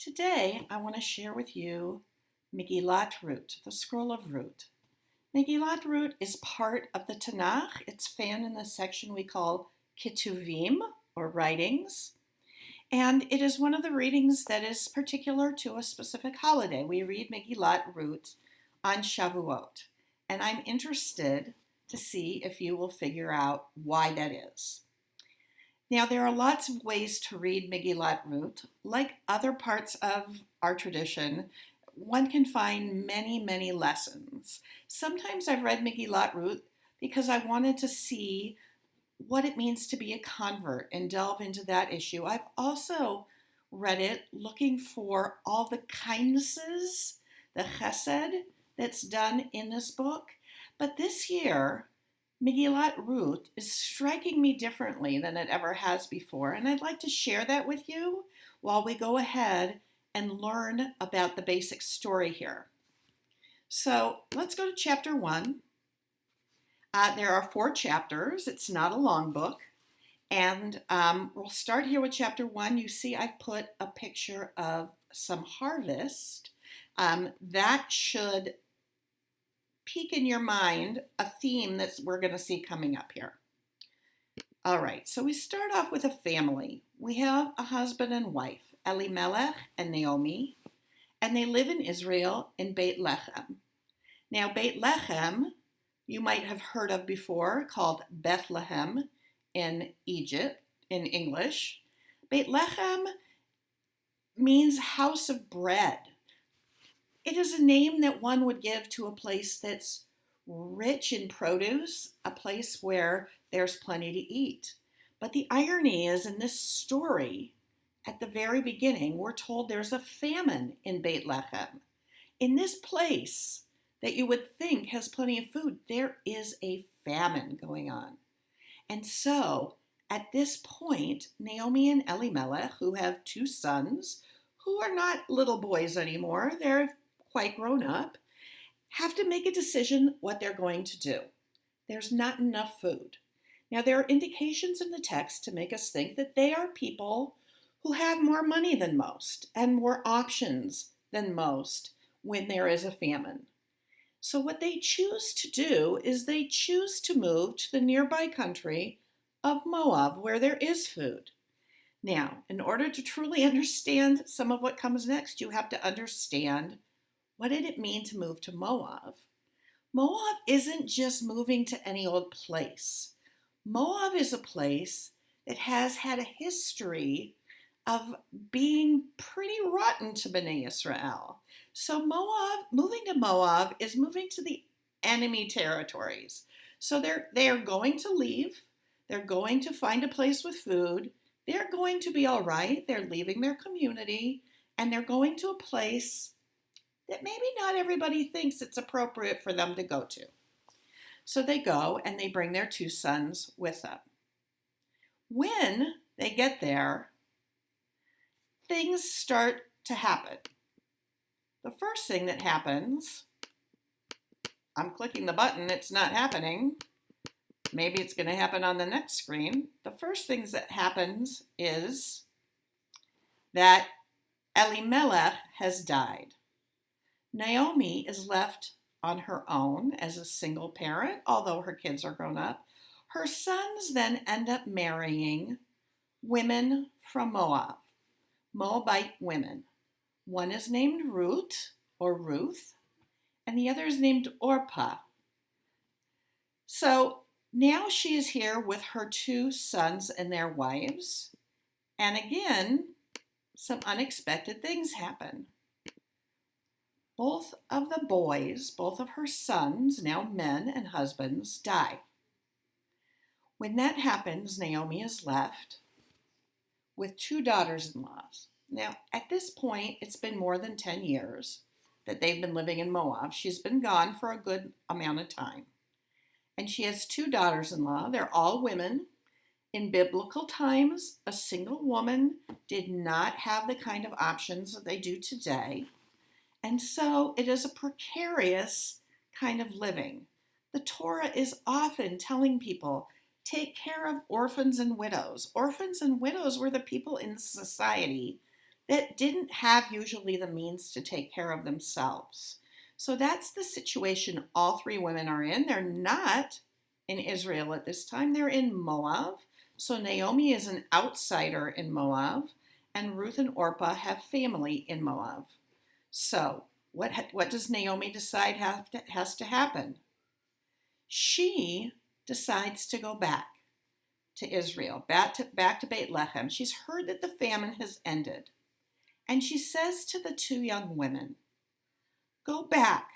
Today, I want to share with you Megillat Rut, the Scroll of Rut. Megillat Rut is part of the Tanakh. It's found in the section we call Ketuvim, or writings, and it is one of the readings that is particular to a specific holiday. We read Megillat Rut on Shavuot, and I'm interested to see if you will figure out why that is. Now, there are lots of ways to read Megillat Rut. Like other parts of our tradition, one can find many lessons. Sometimes I've read Megillat Rut because I wanted to see what it means to be a convert and delve into that issue. I've also read it looking for all the kindnesses, the chesed that's done in this book. But this year, Megillat Rut is striking me differently than it ever has before, and I'd like to share that with you while we go ahead and learn about the basic story here. So let's go to chapter 1. There are 4 chapters. It's not a long book, and we'll start here with chapter 1. You see I've put a picture of some harvest. That should peek in your mind a theme that we're going to see coming up here. All right, so we start off with a family. We have a husband and wife, Elimelech and Naomi, and they live in Israel in Beit Lechem. Now, Beit Lechem, you might have heard of before, called Bethlehem in Egypt, in English. Beit Lechem means house of bread. It is a name that one would give to a place that's rich in produce, a place where there's plenty to eat. But the irony is, in this story, at the very beginning, we're told there's a famine in Beit Lechem. In this place that you would think has plenty of food, there is a famine going on. And so, at this point, Naomi and Elimelech, who have 2 sons, who are not little boys anymore, they're quite grown up, have to make a decision what they're going to do. There's not enough food. Now, there are indications in the text to make us think that they are people who have more money than most and more options than most when there is a famine. So what they choose to do is they choose to move to the nearby country of Moab, where there is food. Now, in order to truly understand some of what comes next, you have to understand, what did it mean to move to Moab? Moab isn't just moving to any old place. Moab is a place that has had a history of being pretty rotten to Bnei Israel. So moving to Moab is moving to the enemy territories. So they're going to leave. They're going to find a place with food. They're going to be all right. They're leaving their community, and they're going to a place that maybe not everybody thinks it's appropriate for them to go to. So they go and they bring their 2 sons with them. When they get there, things start to happen. The first thing that happens, I'm clicking the button, it's not happening. Maybe it's going to happen on the next screen. The first thing that happens is that Elimelech has died. Naomi is left on her own as a single parent, although her kids are grown up. Her sons then end up marrying women from Moab, Moabite women. One is named Ruth, or Ruth, and the other is named Orpah. So now she is here with her 2 sons and their wives, and again, some unexpected things happen. Both of the boys, both of her sons, now men and husbands, die. When that happens, Naomi is left with 2 daughters-in-law. Now, at this point, it's been more than 10 years that they've been living in Moab. She's been gone for a good amount of time. And she has 2 daughters-in-law. They're all women. In biblical times, a single woman did not have the kind of options that they do today. And so it is a precarious kind of living. The Torah is often telling people, take care of orphans and widows. Orphans and widows were the people in society that didn't have usually the means to take care of themselves. So that's the situation all three women are in. They're not in Israel at this time, they're in Moab. So Naomi is an outsider in Moab, and Ruth and Orpah have family in Moab. So what does Naomi decide has to happen? She decides to go back to Israel, back to Bethlehem. She's heard that the famine has ended. And she says to the two young women, go back.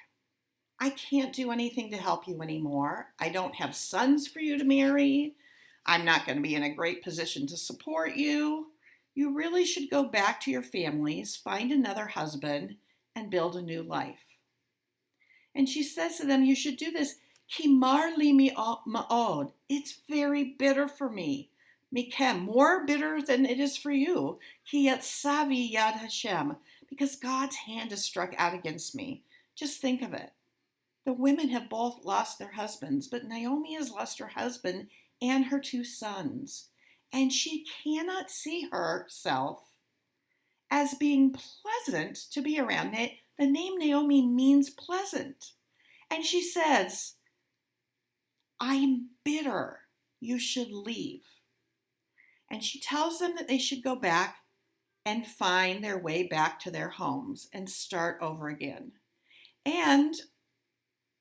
I can't do anything to help you anymore. I don't have sons for you to marry. I'm not going to be in a great position to support you. You really should go back to your families, find another husband, and build a new life. And she says to them, you should do this. Ki mar li ma'od. It's very bitter for me. Mikem, more bitter than it is for you. Ki yatsavi yad Hashem. Because God's hand is struck out against me. Just think of it. The women have both lost their husbands, but Naomi has lost her husband and her two sons. And she cannot see herself as being pleasant to be around. The name Naomi means pleasant. And she says, I'm bitter. You should leave. And she tells them that they should go back and find their way back to their homes and start over again. And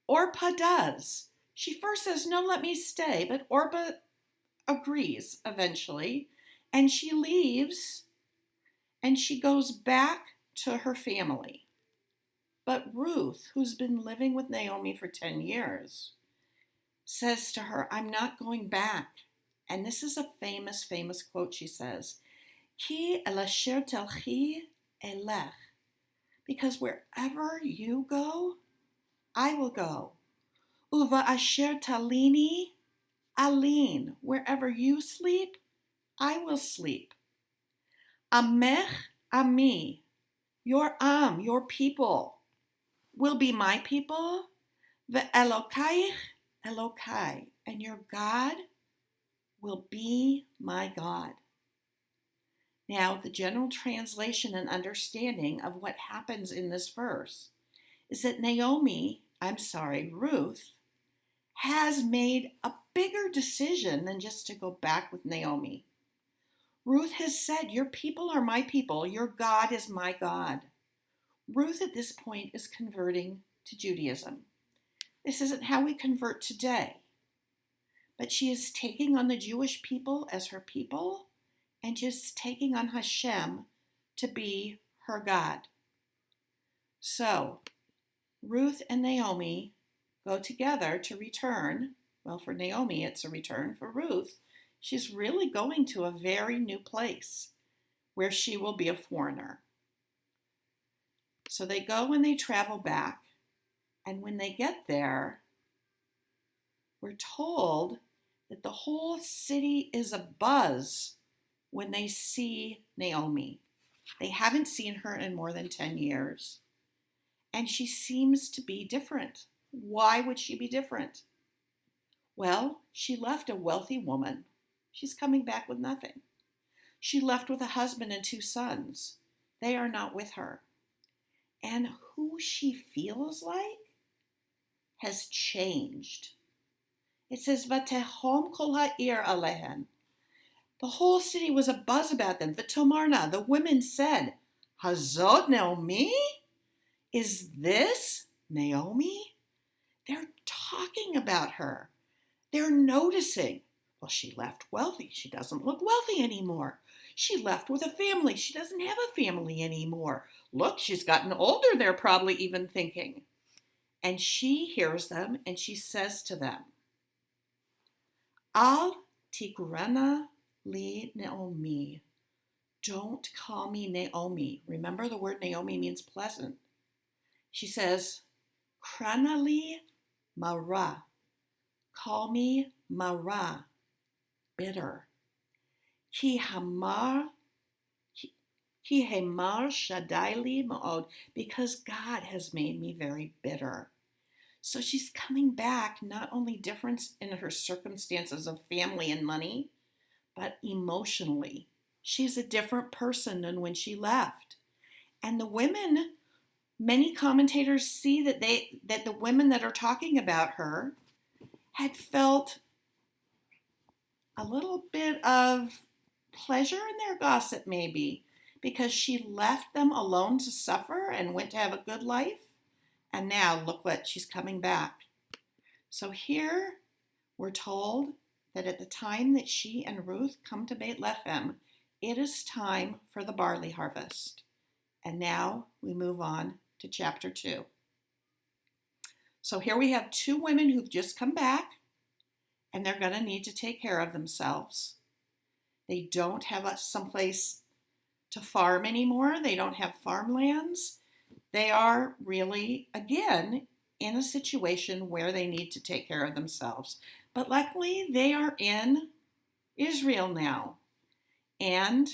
Orpah does. She first says, no, let me stay. But Orpah agrees eventually. And she leaves and she goes back to her family. But Ruth, who's been living with Naomi for 10 years, says to her, I'm not going back. And this is a famous, famous quote she says, Ki el asher telchi elech. Because wherever you go, I will go. Uva asher talini alin. Wherever you sleep, I will sleep. Amech ami. Your your people, will be my people. Ve'elokaich Elokai. And your God will be my God. Now, the general translation and understanding of what happens in this verse is that Ruth, has made a bigger decision than just to go back with Naomi. Ruth has said, your people are my people, your God is my God. Ruth at this point is converting to Judaism. This isn't how we convert today. But she is taking on the Jewish people as her people and just taking on Hashem to be her God. So, Ruth and Naomi go together to return. Well, for Naomi, it's a return. For Ruth, she's really going to a very new place where she will be a foreigner. So they go and they travel back. And when they get there, we're told that the whole city is abuzz when they see Naomi. They haven't seen her in more than 10 years. And she seems to be different. Why would she be different? Well, she left a wealthy woman. She's coming back with nothing. She left with a husband and two sons. They are not with her. And who she feels like has changed. It says, Vatehom kol ha'ir alehen. The whole city was abuzz about them. V'tomarna, the women said, Hazot Naomi? Is this Naomi? They're talking about her. They're noticing. Well, she left wealthy. She doesn't look wealthy anymore. She left with a family. She doesn't have a family anymore. Look, she's gotten older, they're probably even thinking. And she hears them and she says to them, Al tikrana li Naomi. Don't call me Naomi. Remember, the word Naomi means pleasant. She says, Kranali Mara. Call me Mara, bitter. Ki hemar shadaili ma'od, because God has made me very bitter. So she's coming back, not only difference in her circumstances of family and money, but emotionally. She's a different person than when she left. And the women, many commentators see that the women that are talking about her had felt a little bit of pleasure in their gossip, maybe, because she left them alone to suffer and went to have a good life. And now look what, she's coming back. So here we're told that at the time that she and Ruth come to Bethlehem, it is time for the barley harvest. And now we move on to chapter 2. So here we have two women who've just come back, and they're going to need to take care of themselves. They don't have someplace to farm anymore. They don't have farmlands. They are really, again, in a situation where they need to take care of themselves. But luckily, they are in Israel now. And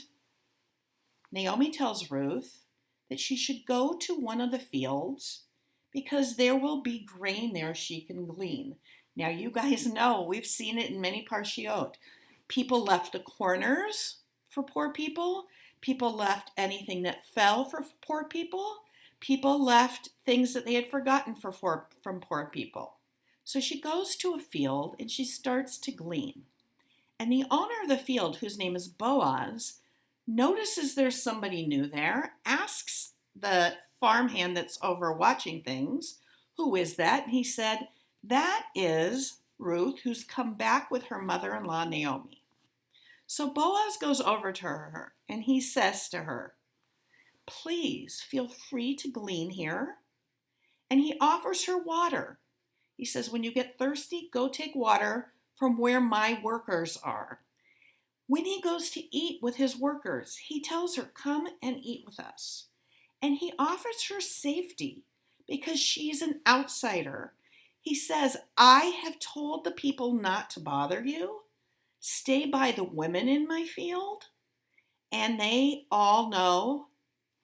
Naomi tells Ruth that she should go to one of the fields because there will be grain there she can glean. Now, you guys know, we've seen it in many parshiot. People left the corners for poor people. People left anything that fell for poor people. People left things that they had forgotten from poor people. So she goes to a field and she starts to glean. And the owner of the field, whose name is Boaz, notices there's somebody new there, asks the farmhand that's over watching things, who is that? And he said, that is Ruth, who's come back with her mother-in-law, Naomi. So Boaz goes over to her and he says to her, please feel free to glean here. And he offers her water. He says, when you get thirsty, go take water from where my workers are. When he goes to eat with his workers, he tells her, come and eat with us. And he offers her safety because she's an outsider. He says, I have told the people not to bother you. Stay by the women in my field. And they all know,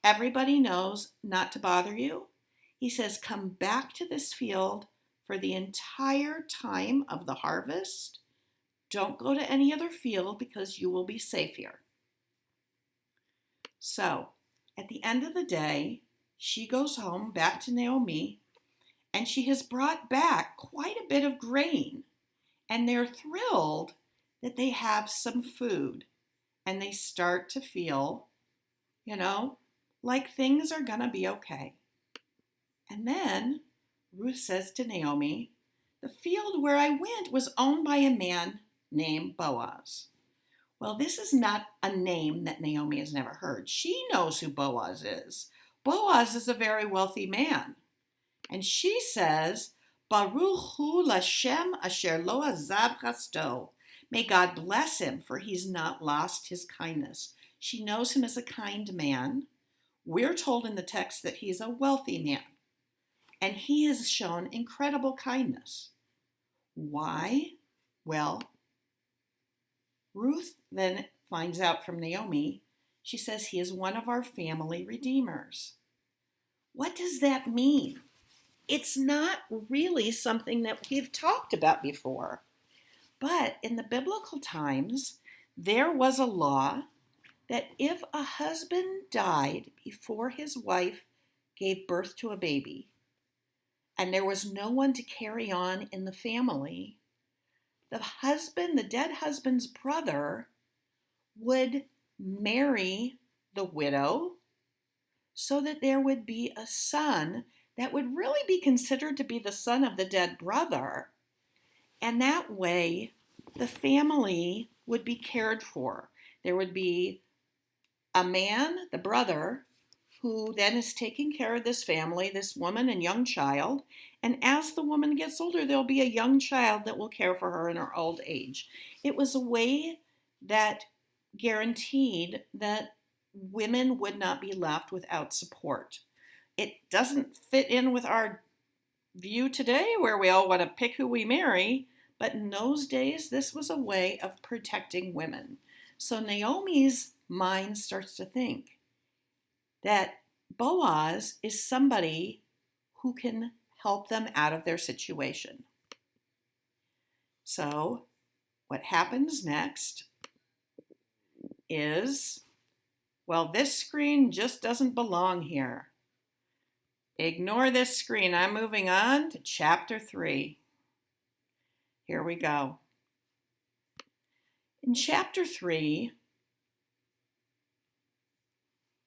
everybody knows not to bother you. He says, come back to this field for the entire time of the harvest. Don't go to any other field because you will be safe here. So, at the end of the day, she goes home back to Naomi, and she has brought back quite a bit of grain. And they're thrilled that they have some food. And they start to feel, like things are going to be okay. And then Ruth says to Naomi, the field where I went was owned by a man named Boaz. Well, this is not a name that Naomi has never heard. She knows who Boaz is. Boaz is a very wealthy man. And she says, Baruch hu Lashem asher lo azav chasto. May God bless him, for he's not lost his kindness. She knows him as a kind man. We're told in the text that he's a wealthy man. And he has shown incredible kindness. Why? Well, Ruth then finds out from Naomi, she says he is one of our family redeemers. What does that mean? It's not really something that we've talked about before. But in the biblical times, there was a law that if a husband died before his wife gave birth to a baby, and there was no one to carry on in the family, the dead husband's brother, would marry the widow so that there would be a son that would really be considered to be the son of the dead brother. And that way, the family would be cared for. There would be a man, the brother, who then is taking care of this family, this woman and young child. And as the woman gets older, there'll be a young child that will care for her in her old age. It was a way that guaranteed that women would not be left without support. It doesn't fit in with our view today where we all want to pick who we marry, but in those days, this was a way of protecting women. So Naomi's mind starts to think that Boaz is somebody who can help them out of their situation. So what happens next is, well, this screen just doesn't belong here. Ignore this screen. I'm moving on to chapter 3. Here we go. In chapter 3,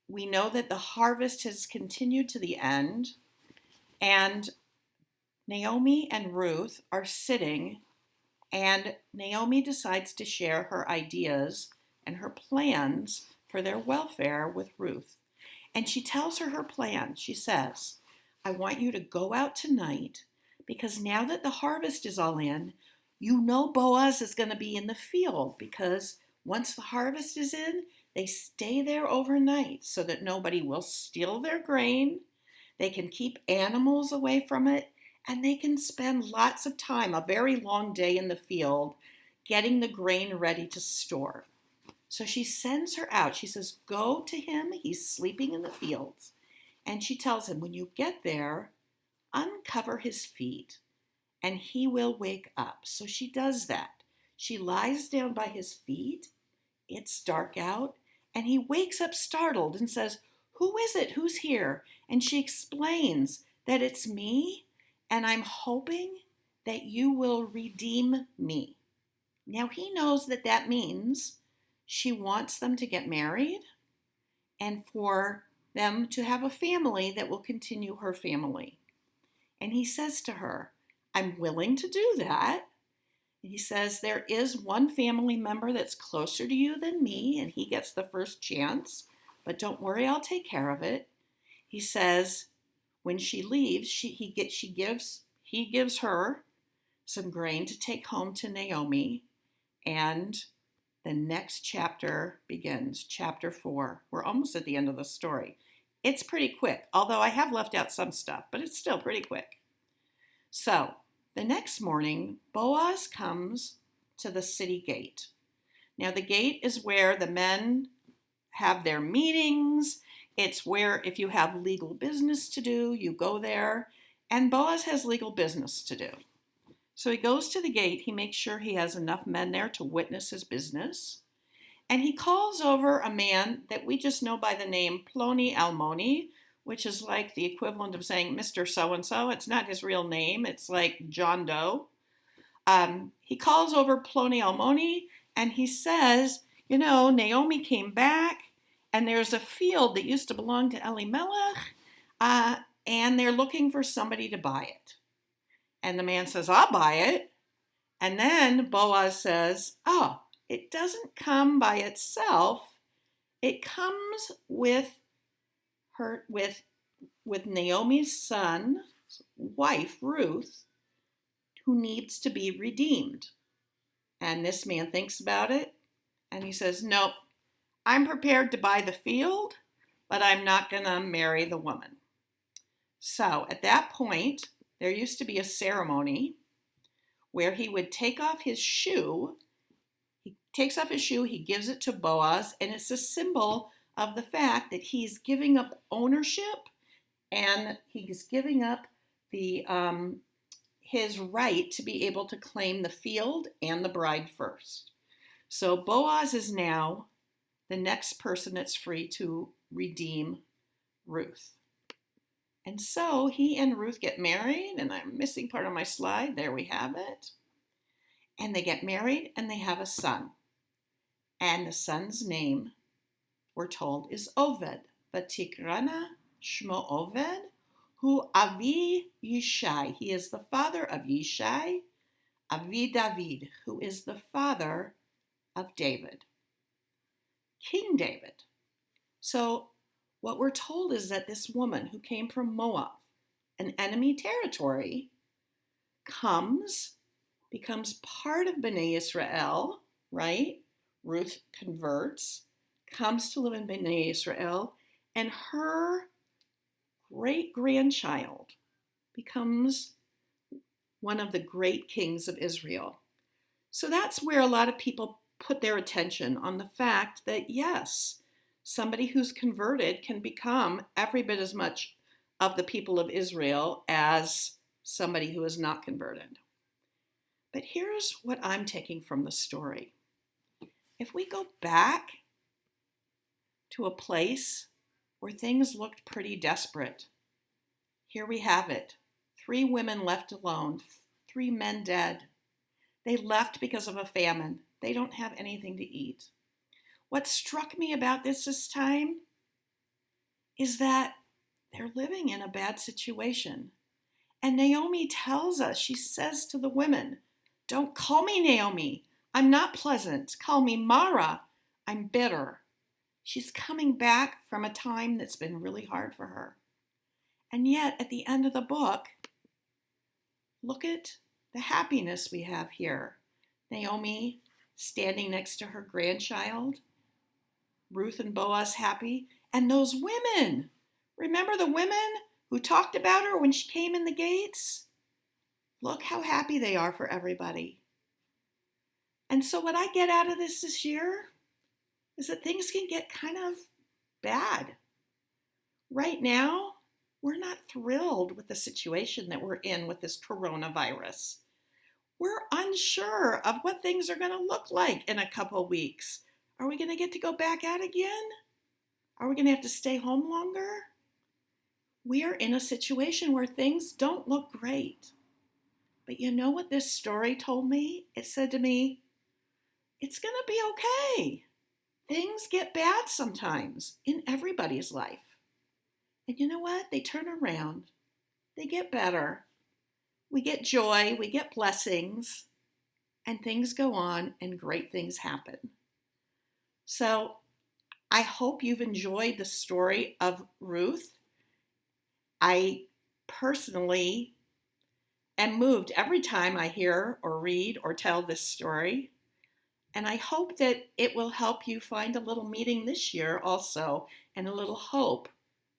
we know that the harvest has continued to the end, and Naomi and Ruth are sitting, and Naomi decides to share her ideas and her plans for their welfare with Ruth. And she tells her plan. She says, I want you to go out tonight because now that the harvest is all in, you know Boaz is going to be in the field because once the harvest is in, they stay there overnight so that nobody will steal their grain. They can keep animals away from it, and they can spend lots of time, a very long day in the field, getting the grain ready to store. So she sends her out. She says, go to him. He's sleeping in the fields. And she tells him, when you get there, uncover his feet, and he will wake up. So she does that. She lies down by his feet. It's dark out, and he wakes up startled and says, who is it? Who's here? And she explains that it's me, and I'm hoping that you will redeem me. Now he knows that that means she wants them to get married and for them to have a family that will continue her family. And he says to her, I'm willing to do that. And he says, there is one family member that's closer to you than me, and he gets the first chance, but don't worry, I'll take care of it. He says, when she leaves, he gives her some grain to take home to Naomi, and the next chapter begins, chapter 4. We're almost at the end of the story. It's pretty quick, although I have left out some stuff, but it's still pretty quick. So, the next morning, Boaz comes to the city gate. Now, the gate is where the men have their meetings. It's where, if you have legal business to do, you go there. And Boaz has legal business to do. So he goes to the gate. He makes sure he has enough men there to witness his business. And he calls over a man that we just know by the name Ploni Almoni, which is like the equivalent of saying Mr. So-and-so. It's not his real name. It's like John Doe. He calls over Ploni Almoni, and he says, you know, Naomi came back, and there's a field that used to belong to Elimelech, and they're looking for somebody to buy it. And the man says, I'll buy it. And then Boaz says, oh, it doesn't come by itself. It comes with Naomi's son's wife, Ruth, who needs to be redeemed. And this man thinks about it, and he says, nope, I'm prepared to buy the field, but I'm not going to marry the woman. So at that point, there used to be a ceremony where he would take off his shoe. He takes off his shoe, he gives it to Boaz, and it's a symbol of the fact that he's giving up ownership and he's giving up his right to be able to claim the field and the bride first. So Boaz is now the next person that's free to redeem Ruth. And so he and Ruth get married, and I'm missing part of my slide. There we have it. And they get married, and they have a son. And the son's name, we're told, is Oved. Vatikrana Shmo Oved, who Avi Yishai. He is the father of Yishai, Avi David, who is the father of David, King David. So what we're told is that this woman who came from Moab, an enemy territory, becomes part of Bnei Israel, right? Ruth converts, comes to live in Bnei Israel, and her great-grandchild becomes one of the great kings of Israel. So that's where a lot of people put their attention on the fact that, yes, somebody who's converted can become every bit as much of the people of Israel as somebody who is not converted. But here's what I'm taking from the story. If we go back to a place where things looked pretty desperate. Here we have it. 3 women left alone, 3 men dead. They left because of a famine. They don't have anything to eat. What struck me about this time is that they're living in a bad situation. And Naomi tells us, she says to the women, don't call me Naomi. I'm not pleasant. Call me Mara. I'm bitter. She's coming back from a time that's been really hard for her. And yet, at the end of the book, look at the happiness we have here. Naomi standing next to her grandchild, Ruth and Boaz happy, and those women. Remember the women who talked about her when she came in the gates? Look how happy they are for everybody. And so what I get out of this year is that things can get kind of bad. Right now, we're not thrilled with the situation that we're in with this coronavirus. We're unsure of what things are going to look like in a couple weeks. Are we going to get to go back out again? Are we going to have to stay home longer? We are in a situation where things don't look great. But you know what this story told me? It said to me, it's going to be okay. Things get bad sometimes in everybody's life. And you know what? They turn around. They get better. We get joy, we get blessings, and things go on and great things happen. So I hope you've enjoyed the story of Ruth. I personally am moved every time I hear or read or tell this story. And I hope that it will help you find a little meaning this year also and a little hope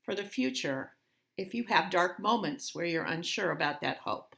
for the future if you have dark moments where you're unsure about that hope.